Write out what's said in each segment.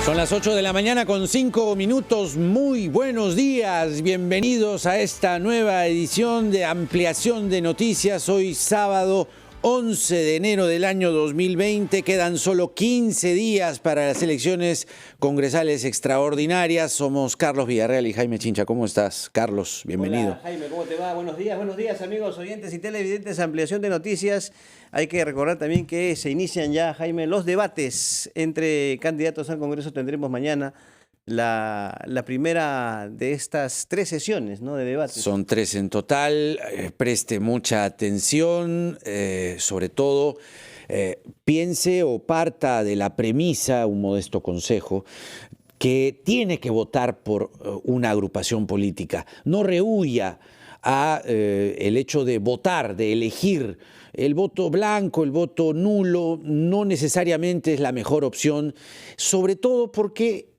Son las 8 de la mañana con 5 minutos. Muy buenos días. Bienvenidos a esta nueva edición de Ampliación de Noticias. Hoy sábado 11 de enero del año 2020. Quedan solo 15 días para las elecciones congresales extraordinarias. Somos Carlos Villarreal y Jaime Chincha. ¿Cómo estás, Carlos? Bienvenido. Hola, Jaime, ¿cómo te va? Buenos días, amigos oyentes y televidentes. Ampliación de Noticias. Hay que recordar también que se inician ya, Jaime, los debates entre candidatos al Congreso. Tendremos mañana la primera de estas 3 sesiones, ¿no?, de debates. Son 3 en total. Preste mucha atención, sobre todo piense o parta de la premisa, un modesto consejo, que tiene que votar por una agrupación política. No rehúya a el hecho de votar, de elegir. El voto blanco, el voto nulo, no necesariamente es la mejor opción, sobre todo porque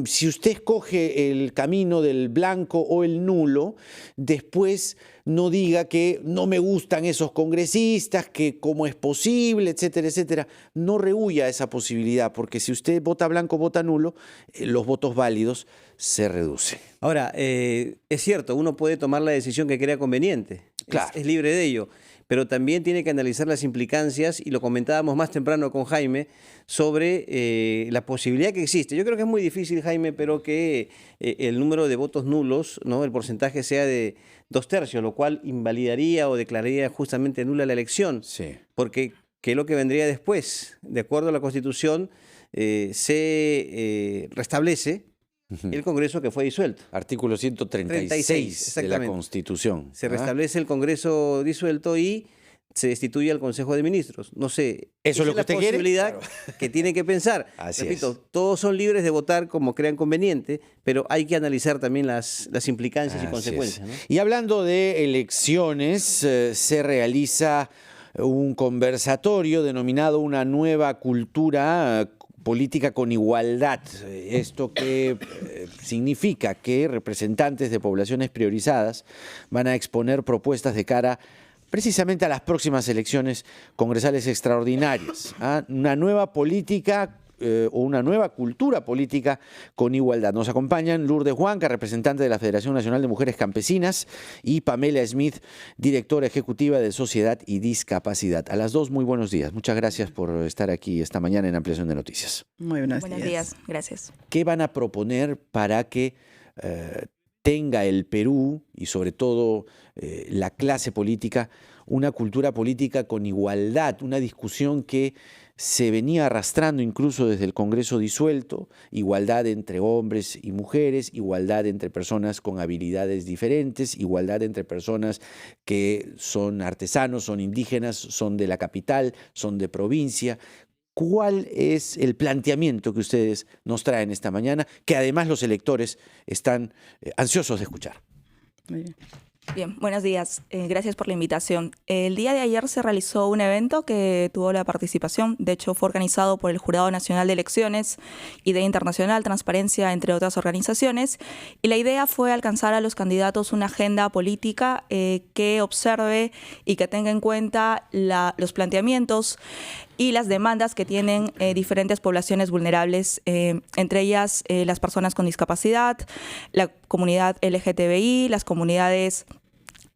si usted escoge el camino del blanco o el nulo, después no diga que no me gustan esos congresistas, que cómo es posible, etcétera, etcétera. No rehúya esa posibilidad, porque si usted vota blanco o vota nulo, los votos válidos se reducen. Ahora, es cierto, uno puede tomar la decisión que crea conveniente, claro. es libre de ello, pero también tiene que analizar las implicancias, y lo comentábamos más temprano con Jaime, sobre la posibilidad que existe. Yo creo que es muy difícil, Jaime, pero que el número de votos nulos, ¿no?, el porcentaje sea de 2/3, lo cual invalidaría o declararía justamente nula la elección. Sí. Porque, ¿qué es lo que vendría después? De acuerdo a la Constitución, se restablece el Congreso que fue disuelto. Artículo 136 de la Constitución. Se restablece el Congreso disuelto y se destituye al Consejo de Ministros. No sé, eso es lo que usted quiere. Posibilidad que tiene que pensar. Así Repito, es. Todos son libres de votar como crean conveniente, pero hay que analizar también las implicancias y consecuencias, ¿no? Y hablando de elecciones, se realiza un conversatorio denominado Una nueva cultura política con igualdad. Esto que significa que representantes de poblaciones priorizadas van a exponer propuestas de cara precisamente a las próximas elecciones congresales extraordinarias. Una nueva política o una nueva cultura política con igualdad. Nos acompañan Lourdes Huanca, representante de la Federación Nacional de Mujeres Campesinas, y Pamela Smith, directora ejecutiva de Sociedad y Discapacidad. A las dos, muy buenos días. Muchas gracias por estar aquí esta mañana en Ampliación de Noticias. Muy buenos días. Gracias. ¿Qué van a proponer para que tenga el Perú y sobre todo la clase política una cultura política con igualdad, una discusión que se venía arrastrando incluso desde el Congreso disuelto, igualdad entre hombres y mujeres, igualdad entre personas con habilidades diferentes, igualdad entre personas que son artesanos, son indígenas, son de la capital, son de provincia? ¿Cuál es el planteamiento que ustedes nos traen esta mañana, que además los electores están ansiosos de escuchar? Muy bien. Bien, buenos días. Gracias por la invitación. El día de ayer se realizó un evento que tuvo la participación, de hecho fue organizado por el Jurado Nacional de Elecciones, Idea Internacional, Transparencia, entre otras organizaciones, y la idea fue alcanzar a los candidatos una agenda política que observe y que tenga en cuenta los planteamientos y las demandas que tienen diferentes poblaciones vulnerables, entre ellas las personas con discapacidad, la comunidad LGTBI, las comunidades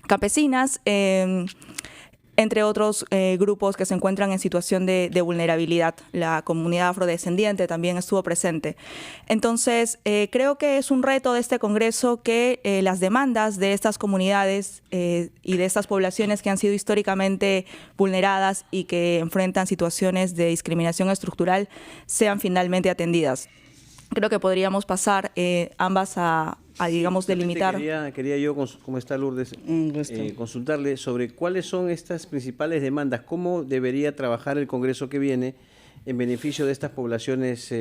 campesinas, entre otros grupos que se encuentran en situación de vulnerabilidad. La comunidad afrodescendiente también estuvo presente. Entonces, creo que es un reto de este Congreso que las demandas de estas comunidades y de estas poblaciones que han sido históricamente vulneradas y que enfrentan situaciones de discriminación estructural sean finalmente atendidas. Creo que podríamos pasar ambas a digamos, delimitar. Quería yo, como está Lourdes, consultarle sobre cuáles son estas principales demandas, cómo debería trabajar el Congreso que viene en beneficio de estas poblaciones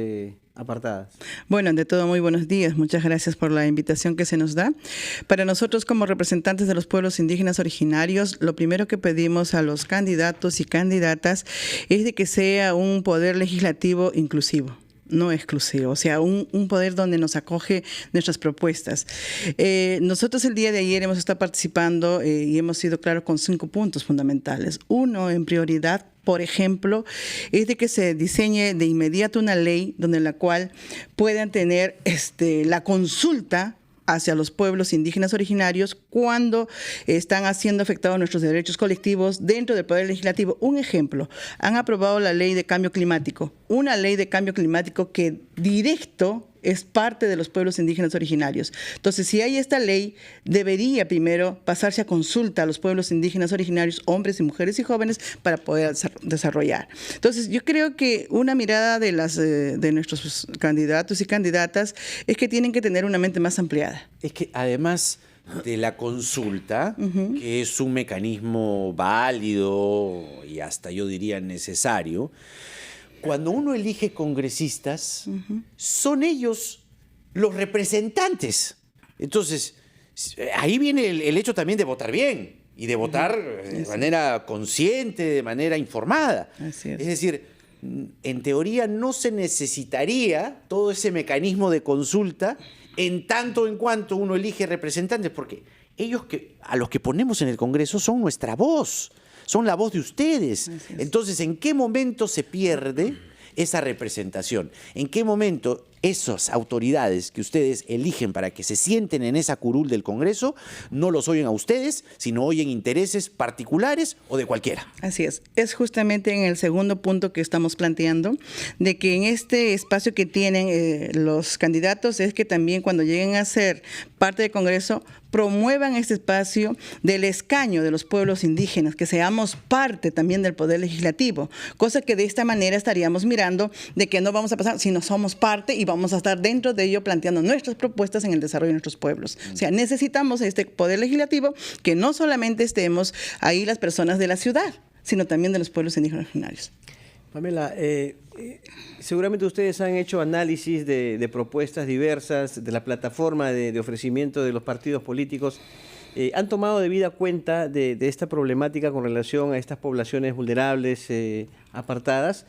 apartadas. Bueno, ante todo, muy buenos días. Muchas gracias por la invitación que se nos da. Para nosotros, como representantes de los pueblos indígenas originarios, lo primero que pedimos a los candidatos y candidatas es de que sea un poder legislativo inclusivo. no exclusivo, o sea, un poder donde nos acoge nuestras propuestas. Nosotros el día de ayer hemos estado participando y hemos sido claros con 5 puntos fundamentales. Uno, en prioridad, por ejemplo, es de que se diseñe de inmediato una ley donde la cual puedan tener la consulta hacia los pueblos indígenas originarios cuando están siendo afectados nuestros derechos colectivos dentro del Poder Legislativo. Un ejemplo, han aprobado la ley de cambio climático, una ley de cambio climático que directo es parte de los pueblos indígenas originarios. Entonces, si hay esta ley, debería primero pasarse a consulta a los pueblos indígenas originarios, hombres y mujeres y jóvenes, para poder desarrollar. Entonces, yo creo que una mirada de nuestros candidatos y candidatas es que tienen que tener una mente más ampliada. Es que además de la consulta, que es un mecanismo válido y hasta yo diría necesario, cuando uno elige congresistas, son ellos los representantes. Entonces, ahí viene el hecho también de votar bien y de votar de manera consciente, de manera informada. Así es. Es decir, en teoría no se necesitaría todo ese mecanismo de consulta en tanto en cuanto uno elige representantes, porque ellos a los que ponemos en el Congreso son nuestra voz. Son la voz de ustedes. Entonces, ¿en qué momento se pierde esa representación? ¿En qué momento esas autoridades que ustedes eligen para que se sienten en esa curul del Congreso no los oyen a ustedes, sino oyen intereses particulares o de cualquiera? Así es. Es justamente en el segundo punto que estamos planteando, de que en este espacio que tienen los candidatos es que también cuando lleguen a ser parte del Congreso promuevan este espacio del escaño de los pueblos indígenas, que seamos parte también del Poder Legislativo, cosa que de esta manera estaríamos mirando de que no vamos a pasar, sino somos parte y vamos a estar dentro de ello planteando nuestras propuestas en el desarrollo de nuestros pueblos. O sea, necesitamos este Poder Legislativo que no solamente estemos ahí las personas de la ciudad, sino también de los pueblos indígenas originarios. Pamela, seguramente ustedes han hecho análisis de propuestas diversas, de la plataforma de ofrecimiento de los partidos políticos. ¿Han tomado debida cuenta de esta problemática con relación a estas poblaciones vulnerables, apartadas?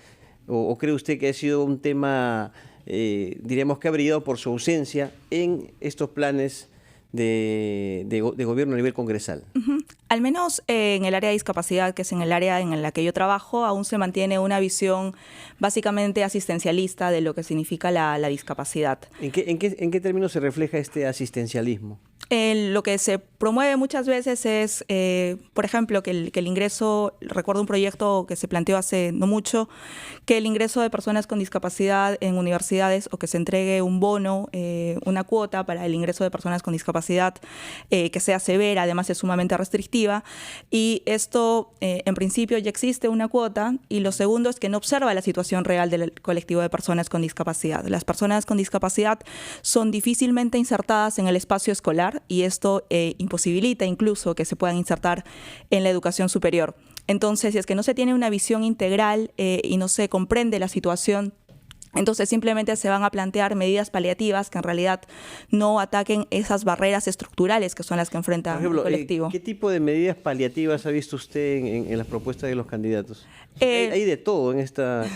¿O cree usted que ha sido un tema, diríamos que ha brillado por su ausencia en estos planes de gobierno a nivel congresal? Al menos en el área de discapacidad, que es en el área en la que yo trabajo, aún se mantiene una visión básicamente asistencialista de lo que significa la discapacidad. ¿En qué términos se refleja este asistencialismo? Lo que se promueve muchas veces es, por ejemplo, que el ingreso, recuerdo un proyecto que se planteó hace no mucho, que el ingreso de personas con discapacidad en universidades, o que se entregue un bono, una cuota para el ingreso de personas con discapacidad que sea severa, además es sumamente restrictiva, y esto en principio ya existe una cuota, y lo segundo es que no observa la situación real del colectivo de personas con discapacidad. Las personas con discapacidad son difícilmente insertadas en el espacio escolar, y esto imposibilita incluso que se puedan insertar en la educación superior. Entonces, si es que no se tiene una visión integral y no se comprende la situación, entonces simplemente se van a plantear medidas paliativas que en realidad no ataquen esas barreras estructurales que son las que enfrenta el colectivo. ¿Qué tipo de medidas paliativas ha visto usted en las propuestas de los candidatos? Hay de todo en esta...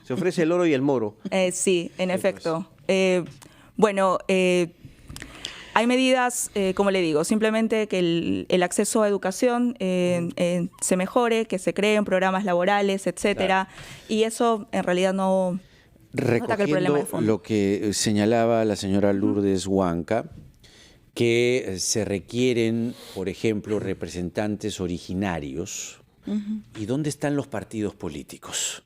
Se ofrece el oro y el moro. Sí, en efecto. Hay medidas, como le digo, simplemente que el acceso a educación se mejore, que se creen programas laborales, etcétera, y eso en realidad no ataca el problema de fondo. Lo que señalaba la señora Lourdes Huanca, que se requieren, por ejemplo, representantes originarios. ¿Y dónde están los partidos políticos?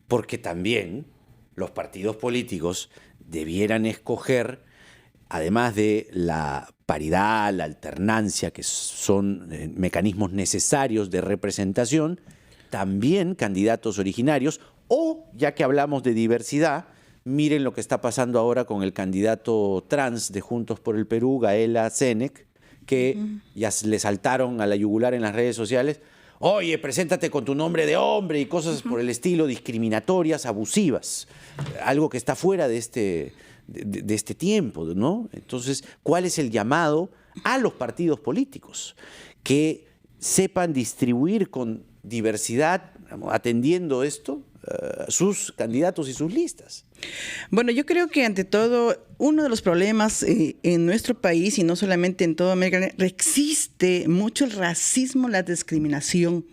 Porque también los partidos políticos debieran escoger, además de la paridad, la alternancia, que son mecanismos necesarios de representación, también candidatos originarios, o, ya que hablamos de diversidad, miren lo que está pasando ahora con el candidato trans de Juntos por el Perú, Gaela Zenec, que ya le saltaron a la yugular en las redes sociales. Oye, preséntate con tu nombre de hombre y cosas por el estilo, discriminatorias, abusivas. Algo que está fuera de este tiempo, ¿no? Entonces, ¿cuál es el llamado a los partidos políticos? Que sepan distribuir con diversidad, atendiendo esto, sus candidatos y sus listas. Bueno, yo creo que ante todo, uno de los problemas en nuestro país, y no solamente en toda América Latina, existe mucho el racismo, la discriminación.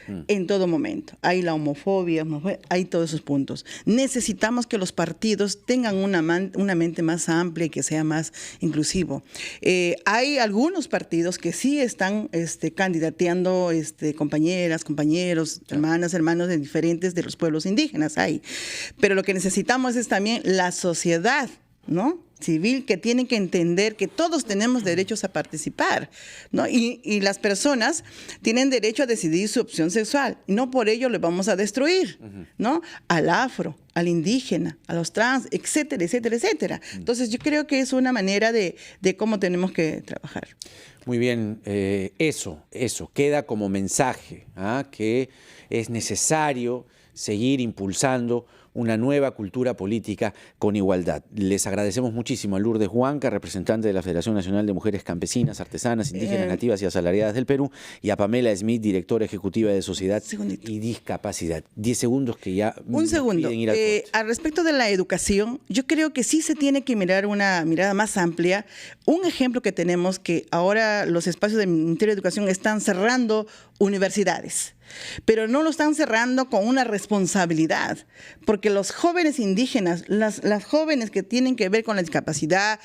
en todo momento. Hay la homofobia, hay todos esos puntos. Necesitamos que los partidos tengan una mente más amplia y que sea más inclusivo. Hay algunos partidos que sí están candidateando compañeras, compañeros, hermanas, hermanos de diferentes de los pueblos indígenas. Pero lo que necesitamos es también la sociedad, ¿no?, civil, que tienen que entender que todos tenemos derechos a participar, ¿no? Y las personas tienen derecho a decidir su opción sexual, y no por ello le vamos a destruir, ¿no?, al afro, al indígena, a los trans, etcétera, etcétera, etcétera. Entonces yo creo que es una manera de cómo tenemos que trabajar. Muy bien, eso queda como mensaje, que es necesario seguir impulsando una nueva cultura política con igualdad. Les agradecemos muchísimo a Lourdes Huanca, representante de la Federación Nacional de Mujeres Campesinas, Artesanas, Indígenas, Nativas y Asalariadas del Perú, y a Pamela Smith, directora ejecutiva de Sociedad y Discapacidad. 10 segundos que ya Un segundo. piden ir al corte. Al respecto de la educación, yo creo que sí se tiene que mirar una mirada más amplia. Un ejemplo que tenemos, que ahora los espacios del Ministerio de Educación están cerrando universidades, pero no lo están cerrando con una responsabilidad, porque los jóvenes indígenas, las jóvenes que tienen que ver con la discapacidad,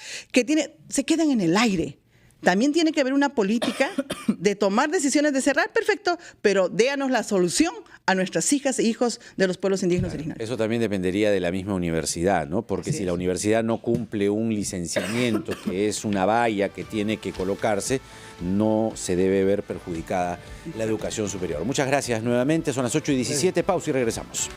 se quedan en el aire. También tiene que haber una política de tomar decisiones de cerrar, perfecto, pero déanos la solución a nuestras hijas e hijos de los pueblos indígenas originarios. Eso también dependería de la misma universidad, ¿no? Porque si la universidad no cumple un licenciamiento, que es una valla que tiene que colocarse, no se debe ver perjudicada la educación superior. Muchas gracias nuevamente, son las 8:17, pausa y regresamos.